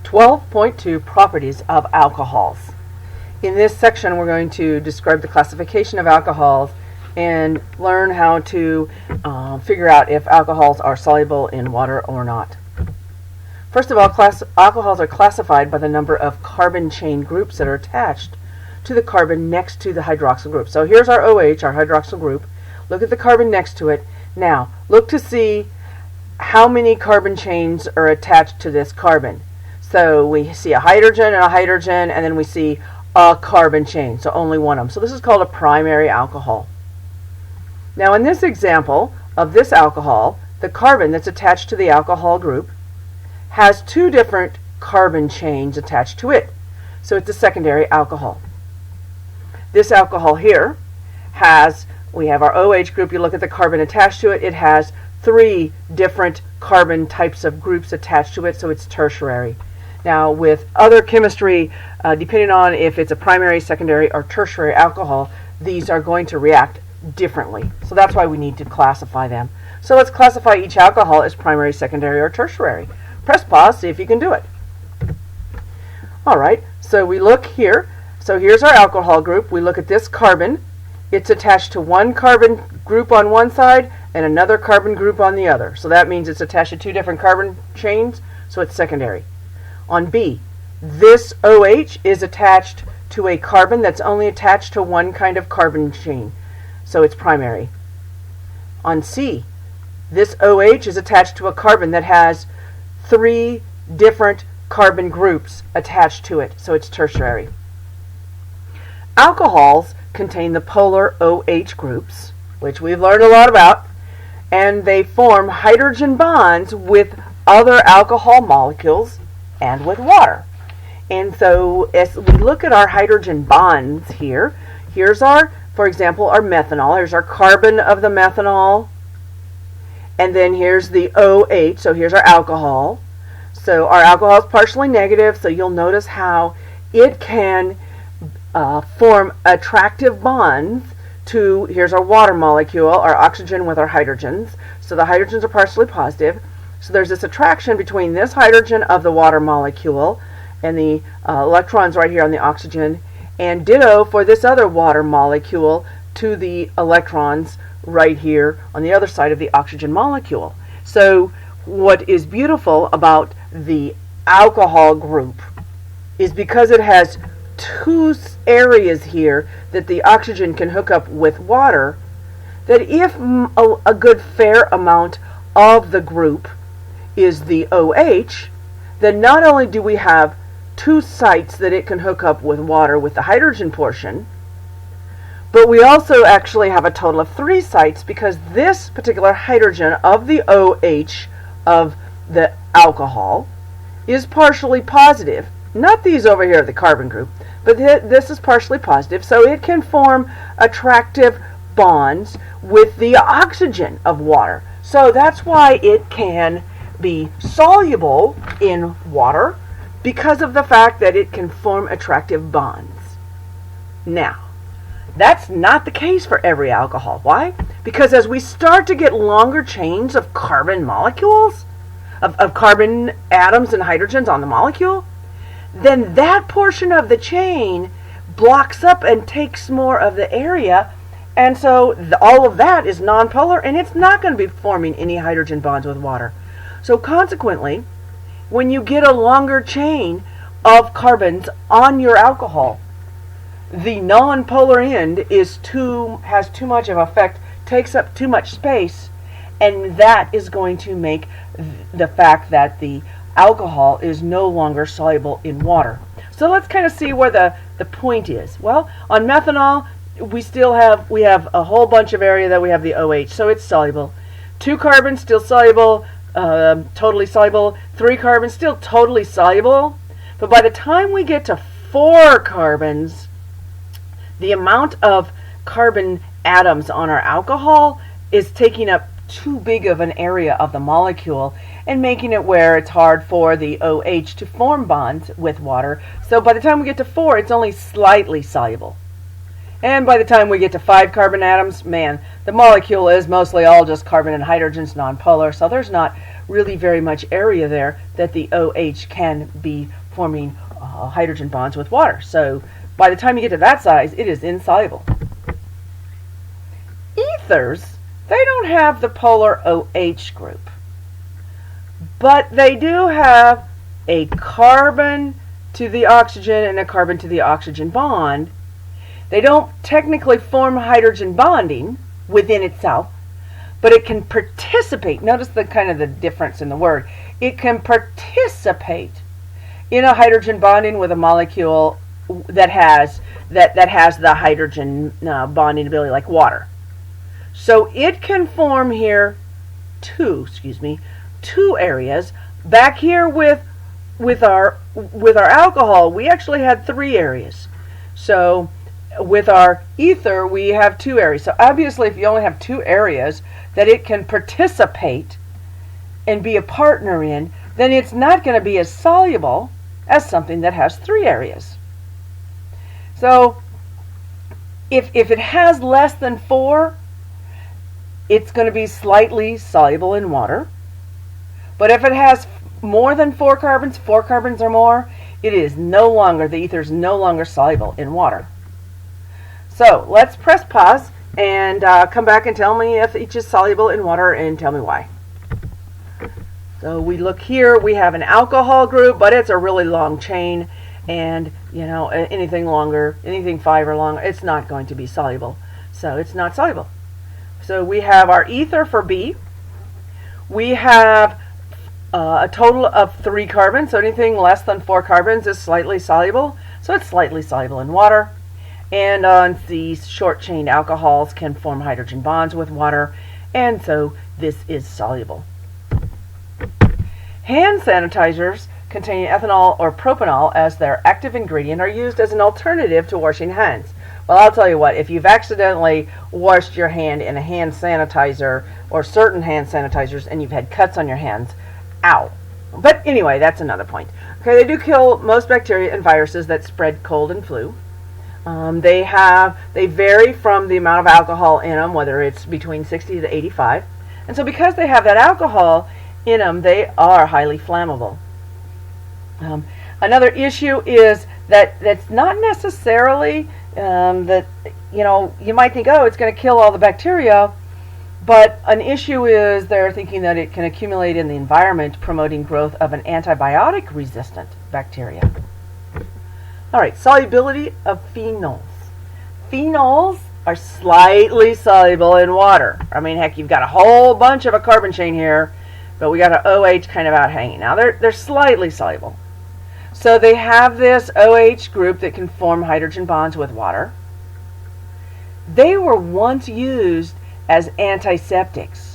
12.2 Properties of Alcohols. In this section we're going to describe the classification of alcohols and learn how to figure out if alcohols are soluble in water or not. First of all, alcohols are classified by the number of carbon chain groups that are attached to the carbon next to the hydroxyl group. So here's our OH, our hydroxyl group. Look at the carbon next to it. Now, look to see how many carbon chains are attached to this carbon. So we see a hydrogen, and then we see a carbon chain, so only one of them. So this is called a primary alcohol. Now in this example of this alcohol, the carbon that's attached to the alcohol group has two different carbon chains attached to it. So it's a secondary alcohol. This alcohol here we have our OH group. You look at the carbon attached to it, it has three different carbon types of groups attached to it, so it's tertiary. Now with other chemistry, depending on if it's a primary, secondary, or tertiary alcohol, these are going to react differently. So that's why we need to classify them. So let's classify each alcohol as primary, secondary, or tertiary. Press pause, see if you can do it. Alright, so we look here. So here's our alcohol group. We look at this carbon. It's attached to one carbon group on one side and another carbon group on the other. So that means it's attached to two different carbon chains, so it's secondary. On B, this OH is attached to a carbon that's only attached to one kind of carbon chain, so it's primary. On C, this OH is attached to a carbon that has three different carbon groups attached to it, so it's tertiary. Alcohols contain the polar OH groups, which we've learned a lot about, and they form hydrogen bonds with other alcohol molecules and with water. And so as we look at our hydrogen bonds here, here's for example, our methanol. Here's our carbon of the methanol. And then here's the OH, so here's our alcohol. So our alcohol is partially negative, so you'll notice how it can form attractive bonds to, here's our water molecule, our oxygen with our hydrogens. So the hydrogens are partially positive. So there's this attraction between this hydrogen of the water molecule and the electrons right here on the oxygen, and ditto for this other water molecule to the electrons right here on the other side of the oxygen molecule. So what is beautiful about the alcohol group is because it has two areas here that the oxygen can hook up with water, that if a good fair amount of the group is the OH, then not only do we have two sites that it can hook up with water with the hydrogen portion, but we also actually have a total of three sites, because this particular hydrogen of the OH of the alcohol is partially positive. Not these over here, the carbon group, but this is partially positive, so it can form attractive bonds with the oxygen of water. So that's why it can be soluble in water, because of the fact that it can form attractive bonds. Now, that's not the case for every alcohol. Why? Because as we start to get longer chains of carbon molecules, of carbon atoms and hydrogens on the molecule, then that portion of the chain blocks up and takes more of the area, and so all of that is nonpolar, and it's not going to be forming any hydrogen bonds with water. So consequently, when you get a longer chain of carbons on your alcohol, the nonpolar end has too much of effect, takes up too much space, and that is going to make the fact that the alcohol is no longer soluble in water. So let's kind of see where the point is. Well, on methanol, we have a whole bunch of area that we have the OH, so it's soluble. 2 carbons still soluble, totally soluble. 3 carbons still totally soluble. But by the time we get to 4 carbons, the amount of carbon atoms on our alcohol is taking up too big of an area of the molecule and making it where it's hard for the OH to form bonds with water. So by the time we get to 4, it's only slightly soluble. And by the time we get to 5 carbon atoms, man, the molecule is mostly all just carbon and hydrogens, nonpolar, so there's not really very much area there that the OH can be forming hydrogen bonds with water. So by the time you get to that size, it is insoluble. Ethers, they don't have the polar OH group, but they do have a carbon to the oxygen and a carbon to the oxygen bond. They don't technically form hydrogen bonding within itself, but it can participate. Notice the kind of the difference in the word. It can participate in a hydrogen bonding with a molecule that has the hydrogen bonding ability, like water. So it can form here two areas. Back here with our alcohol, we actually had 3 areas. So with our ether, we have 2 areas. So obviously, if you only have 2 areas that it can participate and be a partner in, then it's not going to be as soluble as something that has 3 areas. So if it has less than 4, it's going to be slightly soluble in water. But if it has more than 4 carbons or more, it is no longer, the ether is no longer soluble in water. So let's press pause and come back and tell me if each is soluble in water and tell me why. So we look here, we have an alcohol group, but it's a really long chain, and anything longer, anything 5 or longer, it's not going to be soluble. So it's not soluble. So we have our ether for B. We have a total of 3 carbons, so anything less than 4 carbons is slightly soluble, so it's slightly soluble in water. And these short-chain alcohols can form hydrogen bonds with water, and so this is soluble. Hand sanitizers containing ethanol or propanol as their active ingredient are used as an alternative to washing hands. Well, I'll tell you what, if you've accidentally washed your hand in a hand sanitizer or certain hand sanitizers and you've had cuts on your hands, ow. But anyway, that's another point. Okay, they do kill most bacteria and viruses that spread cold and flu. They vary from the amount of alcohol in them, whether it's between 60 to 85. And so because they have that alcohol in them, they are highly flammable. Another issue is that that's not necessarily you might think, oh, it's going to kill all the bacteria, but an issue is they're thinking that it can accumulate in the environment, promoting growth of an antibiotic-resistant bacteria. All right, solubility of phenols. Phenols are slightly soluble in water. I mean, heck, you've got a whole bunch of a carbon chain here, but we got an OH kind of out hanging. Now, they're slightly soluble. So they have this OH group that can form hydrogen bonds with water. They were once used as antiseptics.